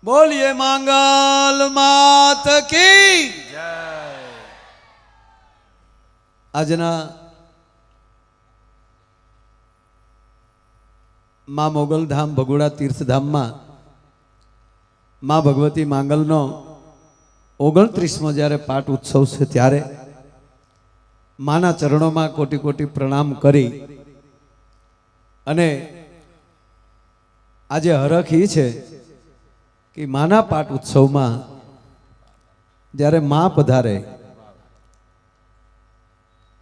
बोलिए मंगल मात की जय। આજના માં મોગલધામ ભગોડા તીર્થધામમાં માં ભગવતી માંગલનો 29મો જ્યારે પાઠ ઉત્સવ છે ત્યારે માના ચરણોમાં કોટી કોટી પ્રણામ કરી અને આજે હરખ એ છે કે માના પાઠ ઉત્સવમાં જ્યારે માં પધારે,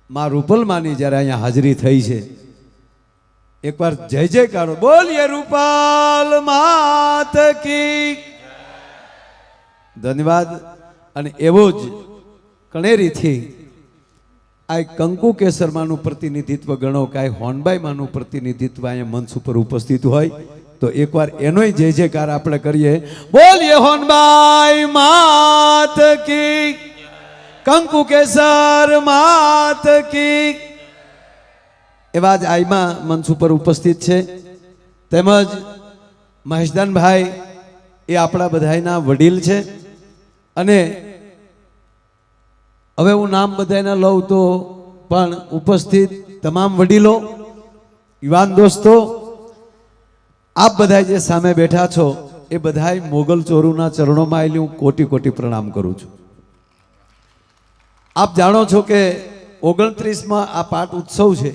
માં રૂપલમાની જ્યારે અહીંયા હાજરી થઈ છે, એકવાર જય જયકારો બોલીએ રૂપાલ માત કી ધન્યવાદ। અને એવો જ કણેરીથી આ કંકુ કેસરમાનું પ્રતિનિધિત્વ ગણો, કાંઈ હોનબાઈમાનું પ્રતિનિધિત્વ અહીંયા મંચ ઉપર ઉપસ્થિત હોય તો એકવાર એનોય જય જયકાર આપણે કરીએ, બોલીએ હોનબાઈ માત કી, કંકુ કેસર માત કી। એવા જ આઈમાં મંચ ઉપર ઉપસ્થિત છે, તેમજ મહેશદાનભાઈ એ આપણા બધાના વડીલ છે અને હવે હું નામ બધાના લઉં તો પણ ઉપસ્થિત તમામ વડીલો, યુવાન દોસ્તો, આપ બધા જે સામે બેઠા છો એ બધા મોગલ ચોરુના ચરણોમાં આવેલી હું કોટી કોટી પ્રણામ કરું છું। આપ જાણો છો કે 29માં આ પાઠ ઉત્સવ છે,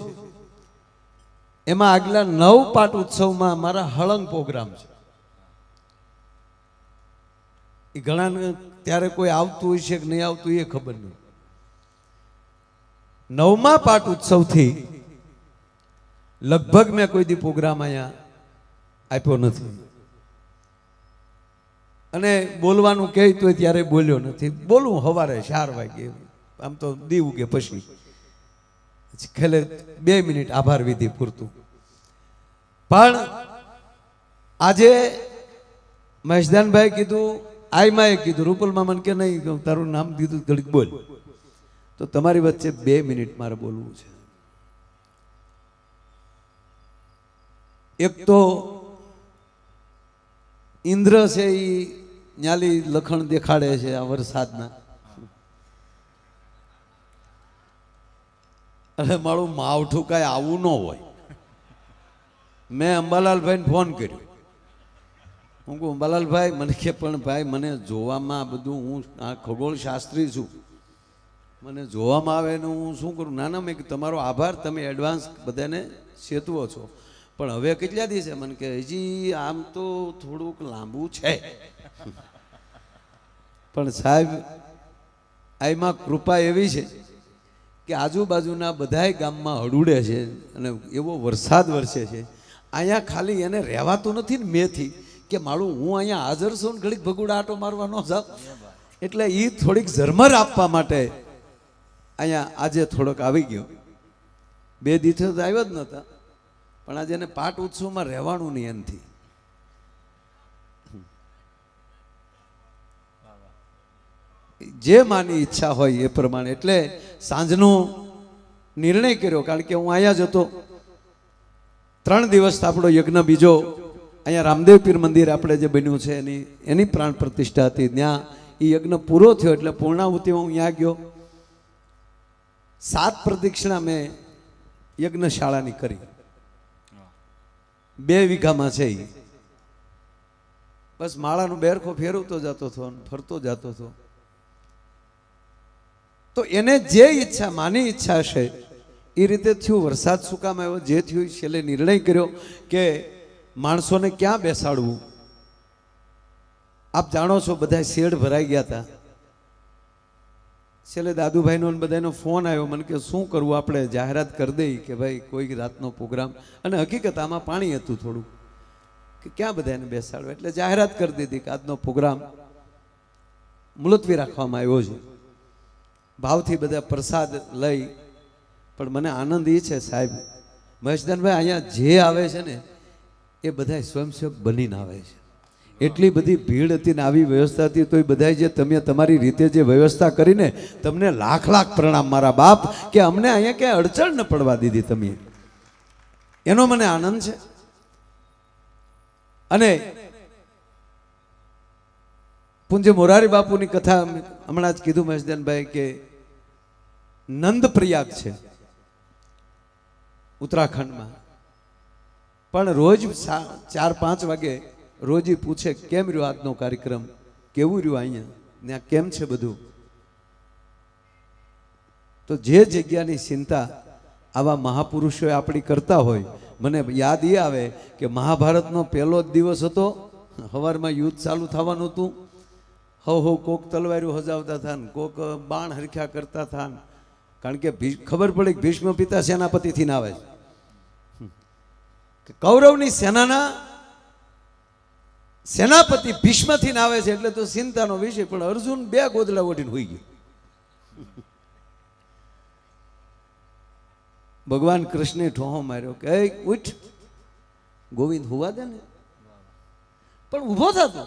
એમાં આગલા 9 પાઠ ઉત્સવમાં મારા હળંગ પ્રોગ્રામ છે। એ ઘણા ત્યારે કોઈ આવતું હોય છે કે નહીં આવતું એ ખબર નહીં। 9મા પાઠ ઉત્સવથી લગભગ મેં કોઈ દી પ્રોગ્રામ અહીંયા આપ્યો નથી અને બોલવાનું કહે તો ત્યારે બોલ્યો નથી। બોલું સવારે 4 વાગે, આમ તો દીવું કે પછી ખેલે 2 મિનિટ આભાર વિધિ પૂરતું। પણ આજે મહેશદાનભાઈ કીધું, આઈમાએ કીધું, રૂપલમાં મને કે નહીં તારું નામ દીધું ઘડીક બોલ, તો તમારી વચ્ચે 2 મિનિટ મારે બોલવું છે। એક તો ઇન્દ્ર છે એ ન્યાલી લખણ દેખાડે છે આ વરસાદના, અને મારું માવઠું કાંઈ આવું ન હોય। મેં અંબાલાલભાઈને ફોન કર્યો, હું કહું અંબાલાલભાઈ, મને કે પણ ભાઈ મને જોવામાં બધું, હું આ ખગોળ શાસ્ત્રી છું, મને જોવામાં આવે ને હું શું કરું? ના ના, મેં તમારો આભાર, તમે એડવાન્સ બધાને સેતવો છો, પણ હવે કેટલા દિવસે? મને કે હજી આમ તો થોડુંક લાંબુ છે, પણ સાહેબ આમાં કૃપા એવી છે કે આજુબાજુના બધાય ગામમાં હડુડે છે અને એવો વરસાદ વરસે છે। અહીંયા ખાલી એને રહેવાતું નથી ને મેથી કે મારું હું અહીંયા હાજર છું ને ઘડીક ભગુડા આટો મારવા ન જાઉં, એટલે એ થોડીક ઝરમર આપવા માટે અહીંયા આજે થોડોક આવી ગયો। 2 દિવસ તો આવ્યો જ નહોતા, પણ આજે એને પાઠ ઉત્સવમાં રહેવાનું નહીં એનથી। જે માની ઈચ્છા હોય એ પ્રમાણે એટલે સાંજનો નિર્ણય કર્યો, કારણ કે હું અહીંયા જ હતો। 3 દિવસ આપણો યજ્ઞ બીજો અહીંયા રામદેવ પીર મંદિર આપણે જે બન્યું છે એની પ્રાણ પ્રતિષ્ઠા હતી, ત્યાં એ યજ્ઞ પૂરો થયો એટલે પૂર્ણાહુતિ હું ત્યાં ગયો। 7 પ્રદક્ષિણા મેં યજ્ઞશાળાની કરી, 2 વીઘામાં છે એ, બસ માળાનો બેરખો ફેરવતો જતો હતો, ફરતો જતો હતો। તો એને જે ઈચ્છા, માની ઈચ્છા હશે એ રીતે થયું। વરસાદ શું કામ આવ્યો, જે થયું છેલ્લે નિર્ણય કર્યો કે માણસોને ક્યાં બેસાડવું। આપ જાણો છો બધા શેડ ભરાઈ ગયા હતા, છેલ્લે દાદુભાઈનો બધાનો ફોન આવ્યો, મને કે શું કરવું, આપણે જાહેરાત કરી દઈએ કે ભાઈ કોઈ રાતનો પ્રોગ્રામ, અને હકીકત આમાં પાણી હતું થોડું કે ક્યાં બધાને બેસાડવું, એટલે જાહેરાત કરી દીધી કે આજનો પ્રોગ્રામ મુલતવી રાખવામાં આવ્યો છે। ભાવથી બધા પ્રસાદ લઈ, પણ મને આનંદ એ છે સાહેબ, મહેશદાનભાઈ અહીંયા જે આવે છે ને એ બધા સ્વયંસેવક બનીને આવે છે। એટલી બધી ભીડ હતી ને આવી વ્યવસ્થા હતી, તો એ બધા જે તમે તમારી રીતે જે વ્યવસ્થા કરીને, તમને લાખ લાખ પ્રણામ મારા બાપ, કે અમને અહીંયા ક્યાંય અડચણ ન પડવા દીધી તમે, એનો મને આનંદ છે। અને પૂજ્ય મોરારી બાપુની કથા હમણાં જ કીધું મહેશદાનભાઈ કે નંદ પ્રયાગ છે ઉત્તરાખંડમાં, પણ રોજ 4-5 વાગે રોજ પૂછે કેમ રહ્યો આજનો કાર્યક્રમ, કેવું રહ્યું અહીંયા, ત્યાં કેમ છે બધું. તો જે જગ્યાની ચિંતા આવા મહાપુરુષોએ આપણી કરતા હોય, મને યાદ એ આવે કે મહાભારતનો પહેલો જ દિવસ હતો, સવારમાં યુદ્ધ ચાલુ થવાનું હતું, હવ કોક તલવાર્યું હજાવતા હતા ને કોક બાણ હરખ્યા કરતા હતા, કારણ કે ખબર પડી કે ભીષ્મ પિતા સેનાપતિથી ના આવે છે, કૌરવની સેનાના સેનાપતિ ભીષ્મથી ના આવે છે, એટલે તો ચિંતાનો વિષય. પણ અર્જુન 2 ગોદડા ઓઢીને હોઈ ગયો. ભગવાન કૃષ્ણે ઠોહો માર્યો કે ઉઠ ગોવિંદ હુવા દે ને, પણ ઊભો થતો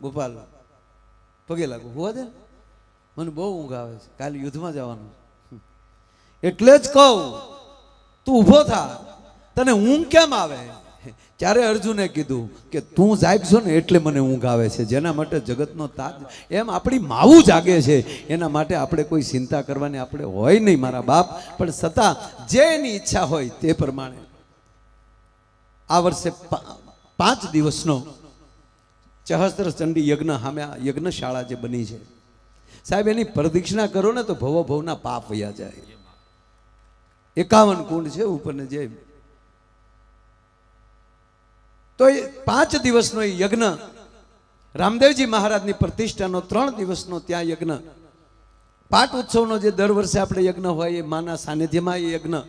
ગોપાલ પગે લાગુ, હુવા દે, મને બહુ ઊંઘ આવે છે, કાલે યુદ્ધમાં જવાનું, એટલે જ કહું તું ઊભો થા, તને ઊંઘ કેમ આવે? ત્યારે અર્જુને કીધું કે તું જાગશો ને એટલે મને ઊંઘ આવે છે, જેના માટે જગતનો તાજ એમ આપણી માવું જાગે છે, એના માટે આપણે કોઈ ચિંતા કરવાની આપણે હોય નહીં મારા બાપ. પણ છતાં જે એની ઈચ્છા હોય તે પ્રમાણે આ વર્ષે 5 દિવસનો સહસ્ત્ર ચંડી યજ્ઞ સામે યજ્ઞશાળા જે બની છે સાહેબ, એની પ્રદક્ષિણા કરો ને તો ભવના પાપ વયા જાય. 51 કુંડ છે ઉપરને જે, તો એ 5 દિવસનો યજ્ઞ રામદેવજી મહારાજની પ્રતિષ્ઠાનો 3 દિવસનો ત્યાં યજ્ઞ, પાટ ઉત્સવનો જે દર વર્ષે આપણે યજ્ઞ હોય એ માના સાનિધ્યમાં એ યજ્ઞ,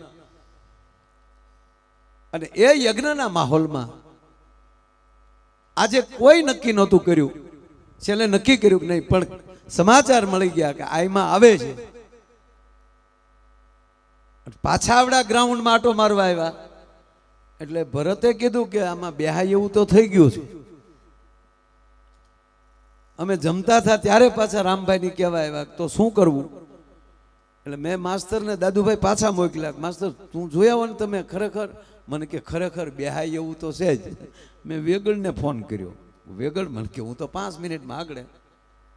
અને એ યજ્ઞના માહોલમાં આજે કોઈ નક્કી નહોતું કર્યું, છેલ્લે નક્કી કર્યું કે નહીં, પણ સમાચાર મળી ગયા કે આઈમાં આવે છે, પાછા આવડા ગ્રાઉન્ડમાં આટો મારવા આવ્યા. એટલે ભરતે કીધું કે આમાં બેહાય એવું તો થઈ ગયું છે. અમે જમતા હતા ત્યારે પાછા રામભાઈની કહેવા આવ્યા તો શું કરવું, એટલે મેં માસ્તરને દાદુભાઈ પાછા મોકલ્યા, માસ્તર તું જોયા હોય ને તમે ખરેખર, મને કે ખરેખર બેહાય એવું તો છે જ. મેં વેગળને ફોન કર્યો, વેગળ મને કે હું તો 5 મિનિટમાં આગળ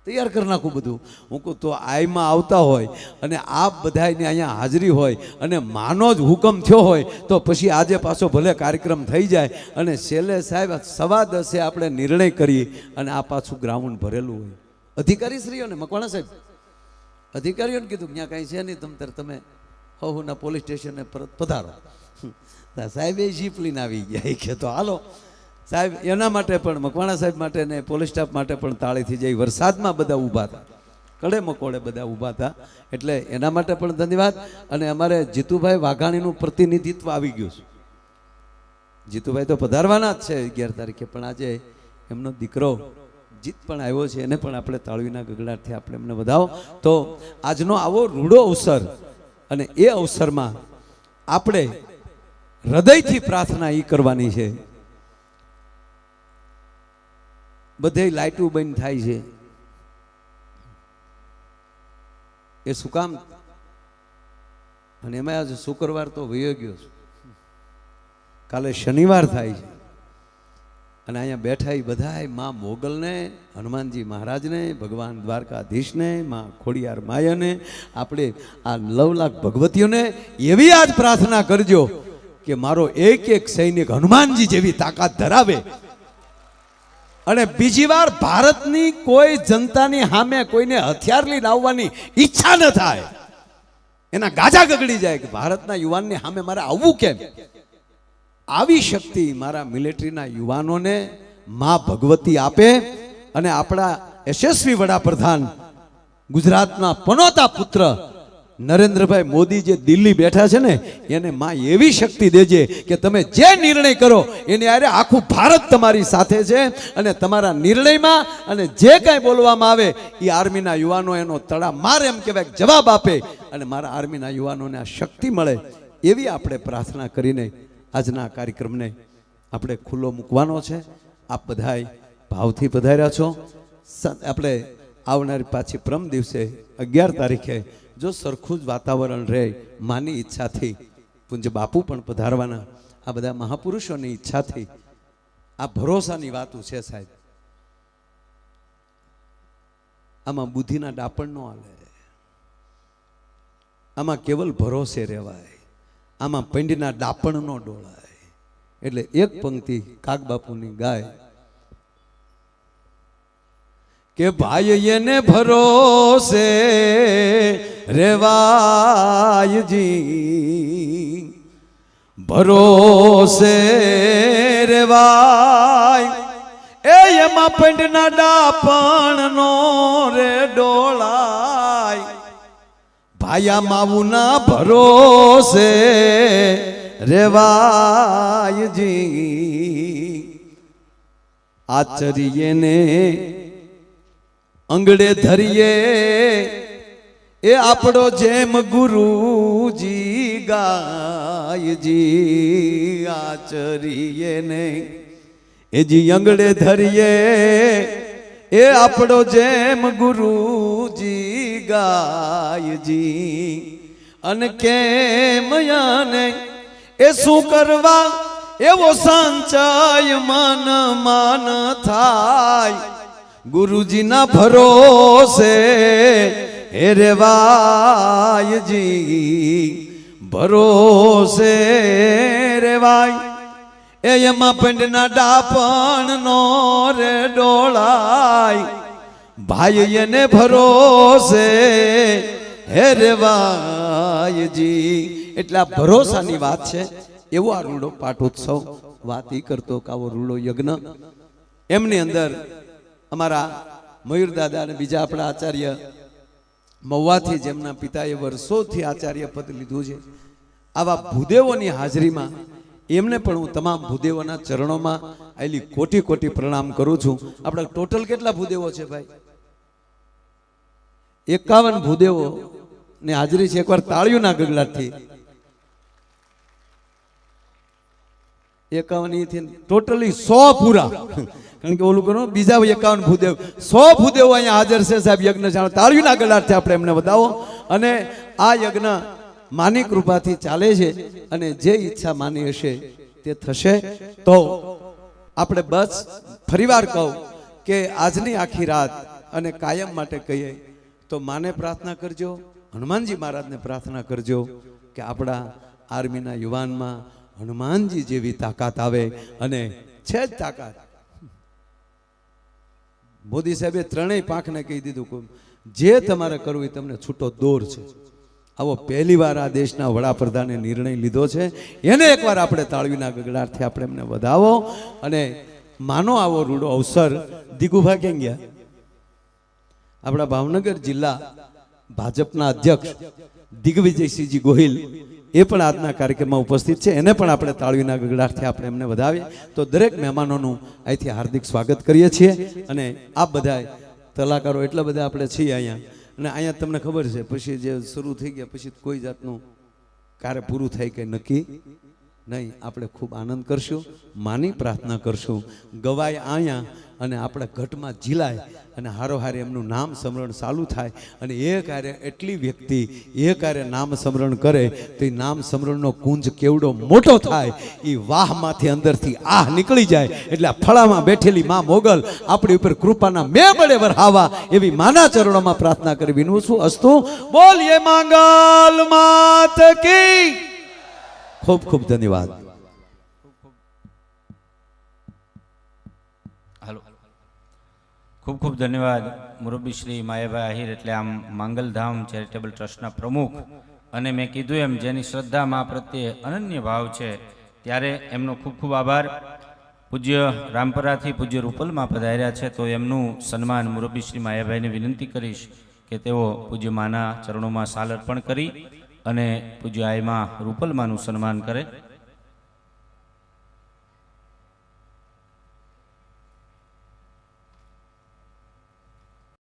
તૈયાર કરી નાખું બધું. હું કહું તો આઈમાં આવતા હોય અને આપ બધાને અહીંયા હાજરી હોય અને માનો જ હુકમ થયો હોય તો પછી આજે પાછો ભલે કાર્યક્રમ થઈ જાય અને છેલ્લે સાહેબ 10:15 આપણે નિર્ણય કરીએ અને આ પાછું ગ્રાઉન્ડ ભરેલું હોય. અધિકારીશ્રીઓને મકવાણા સાહેબ અધિકારીઓને કીધું ત્યાં કાંઈ છે નહીં, તમે હવના પોલીસ સ્ટેશને પધારો. સાહેબે જીપ લઈને આવી ગયા કે તો હાલો સાહેબ. એના માટે પણ મકવાણા સાહેબ માટે ને પોલીસ સ્ટાફ માટે પણ તાળીથી જઈ, વરસાદમાં બધા ઊભા હતા, કડે મકોડે બધા ઊભા હતા, એટલે એના માટે પણ ધન્યવાદ. અને અમારે જીતુભાઈ વાઘાણીનું પ્રતિનિધિત્વ આવી ગયું છે. જીતુભાઈ તો પધારવાના જ છે 11 તારીખે, પણ આજે એમનો દીકરો જીત પણ આવ્યો છે, એને પણ આપણે તાળીના ગગડાટથી આપણે એમને વધાવો. તો આજનો આવો રૂડો અવસર, અને એ અવસરમાં આપણે હૃદયથી પ્રાર્થના એ કરવાની છે. બધે લાઇટો બંધ થાય છે, એ શું કામ? અને એમાં આજે શુક્રવાર તો વયો ગયો છે, કાલે શનિવાર થાય છે, અને અહીંયા બેઠા એ બધા માં મોગલને, હનુમાનજી મહારાજને, ભગવાન દ્વારકાધીશને, માં ખોડિયાર માયાને, આપણે આ 9 લાખ ભગવતીઓને એવી આજ પ્રાર્થના કરજો કે મારો એક સૈનિક હનુમાનજી જેવી તાકાત ધરાવે, અને બીજી વાર ભારતની કોઈ જનતાની સામે કોઈને હથિયાર લઈને આવવાની ઈચ્છા ન થાય, એના ગાજા ગગડી જાય કે ભારતના યુવાનની સામે મારે આવવું કેમ. આવી શક્તિ મારા મિલિટરીના યુવાનોને માં ભગવતી આપે, અને આપણા યશસ્વી વડાપ્રધાન ગુજરાતના પનોતા પુત્ર નરેન્દ્રભાઈ મોદી જે દિલ્હી બેઠા છે ને, એને માં એવી શક્તિ દેજે કે તમે જે નિર્ણય કરો એની આરે આખું ભારત તમારી સાથે છે, અને તમારા નિર્ણયમાં અને જે કાંઈ બોલવામાં આવે એ આર્મીના યુવાનો એનો તડામાર એમ કહેવાય જવાબ આપે, અને મારા આર્મીના યુવાનોને આ શક્તિ મળે, એવી આપણે પ્રાર્થના કરીને આજના કાર્યક્રમને આપણે ખુલ્લો મૂકવાનો છે. આપ બધાય ભાવથી પધાર્યા છો. આપણે આવનારી પાછી પ્રમ દિવસે 11 તારીખે જો સરખું જ વાતાવરણ રહે, માની ઈચ્છાથી પૂજ્ય બાપુ પણ પધારવાના, આ બધા મહાપુરુષોની ઈચ્છાથી આ ભરોસાની વાતો છે સાહેબ. આમાં બુદ્ધિના ડાપણ નો હાલે, આમાં કેવલ ભરોસે રહેવાય, આમાં પંડના ડાપણ નો ડોળાય. એટલે એક પંક્તિ કાગબાપુની ગાય કે ભાઈ એને ભરોસે રેવાયજી, ભરોસે રેવાય. એમાં પંડના ડાપણ નો રે ડોળાય. ભાયા માવુના ભરોસે રેવાયજી. આચરીએ ને અંગડે ધરીએ એ આપણો જેમ ગુરુજી ગાયજી. આચરીએ ને એ જી અંગડે ધરીએ એ આપણો જેમ ગુરુજી ગાયજી. અને કેમ યાને એ શું કરવા એવો સંચય મન મન થાય. ગુરુજીના ભરોસે હે રેવાયજી, ભરોસે રેવાય. એમાં પંડના ડાપણ નો રે ડોળાય. ભાઈ એને ભરોસે હે રેવાયજી. એટલે આ ભરોસાની વાત છે. એવો આ રૂડો પાટોત્સવ વાત ઈ કરતો કે આવો રૂડો યજ્ઞ એમની અંદર અમારા મયુર દાદા અને બીજા આપણા આચાર્ય મહુવાથી જેમના પિતાએ વર્ષોથી આચાર્ય પદ લીધું છે, આવા ભૂદેવોની હાજરીમાં એમને પણ હું તમામ ભૂદેવોના ચરણોમાં આટલી કોટી કોટી પ્રણામ કરું છું. આપણા ટોટલ કેટલા ભૂદેવો છે ભાઈ? 51 ભૂદેવો ની હાજરી છે. એકવાર તાળીઓના ગગડાટથી 51 થી ટોટલી 100 પૂરા. કારણ કે ઓલું કરો બીજા 51 ભૂદેવ, 100 ભૂદેવો અહીંયા હાજર છે સાહેબ યજ્ઞ જાણો. તાળીઓના ગગડાટથી આપણે એમને વધાવો. અને આ યજ્ઞ માની કૃપાથી ચાલે છે અને જે ઈચ્છા માની હશે તે થશે. તો આપણે બસ ફરીવાર કહું કે આજની આખી રાત અને કાયમ માટે કહીએ તો માને પ્રાર્થના કરજો, હનુમાનજી મહારાજને પ્રાર્થના કરજો કે આપણા આર્મીના યુવાનમાં હનુમાનજી જેવી તાકાત આવે. અને છે જ તાકાત. મોદી સાહેબે ત્રણેય પાંખને કહી દીધું જે તમારે કરવું એ તમને છૂટો દોર છે. આવો પહેલી વાર આ દેશના વડાપ્રધાને નિર્ણય લીધો છે. એને એકવાર આપણે તાળવીના ગગડાટથી આપણે એમને વધાવો. અને માનો આવો રૂડો અવસર દિગુભા ક્યાં ગયા? આપણા ભાવનગર જિલ્લા ભાજપના અધ્યક્ષ દિગ્વિજયસિંહજી ગોહિલ એ પણ આજના કાર્યક્રમમાં ઉપસ્થિત છે. એને પણ આપણે તાળવીના ગગડાટથી આપણે એમને વધાવીએ. તો દરેક મહેમાનોનું અહીંથી હાર્દિક સ્વાગત કરીએ છીએ. અને આ બધા કલાકારો એટલા બધા આપણે છીએ અહીંયા. અને અહીંયા તમને ખબર છે પછી જે શરૂ થઈ ગયા પછી કોઈ જાતનું કાર્ય પૂરું થાય કે નક્કી નહીં. આપણે ખૂબ આનંદ કરશું, માની પ્રાર્થના કરશું, ગવાય અહીંયા અને આપણે ઘટમાં ઝીલાય અને હારોહારે એમનું નામ સ્મરણ ચાલુ થાય. અને એ કાર્ય એટલી વ્યક્તિ એ કાર્ય નામ સ્મરણ કરે તો એ નામ સ્મરણનો કુંજ કેવડો મોટો થાય. એ વાહમાંથી અંદરથી આહ નીકળી જાય. એટલે આ ફળામાં બેઠેલી માં મોગલ આપણી ઉપર કૃપાના મેબળે વરહાવા એવી માના ચરણોમાં પ્રાર્થના કરી વિનવું છું. અસ્તુ બોલીએ મંગલ માત કી. ખૂબ ખૂબ ધન્યવાદ. ખૂબ ખૂબ ધન્યવાદ મુરબ્બી શ્રી માયાભાઈ આહિર, એટલે આમ માંગલધામ ચેરિટેબલ ટ્રસ્ટના પ્રમુખ. અને મેં કીધું એમ જેની શ્રદ્ધા મા પ્રત્યે અનન્ય ભાવ છે ત્યારે એમનો ખૂબ ખૂબ આભાર. પૂજ્ય રામપરાથી પૂજ્ય રૂપલમાં પધાર્યા છે તો એમનું સન્માન મુરબ્બી શ્રી માયાભાઈને વિનંતી કરીશ કે તેઓ પૂજ્ય માના ચરણોમાં સાલ અર્પણ કરી અને પૂજ્ય આયમાં રૂપલમાનું સન્માન કરે.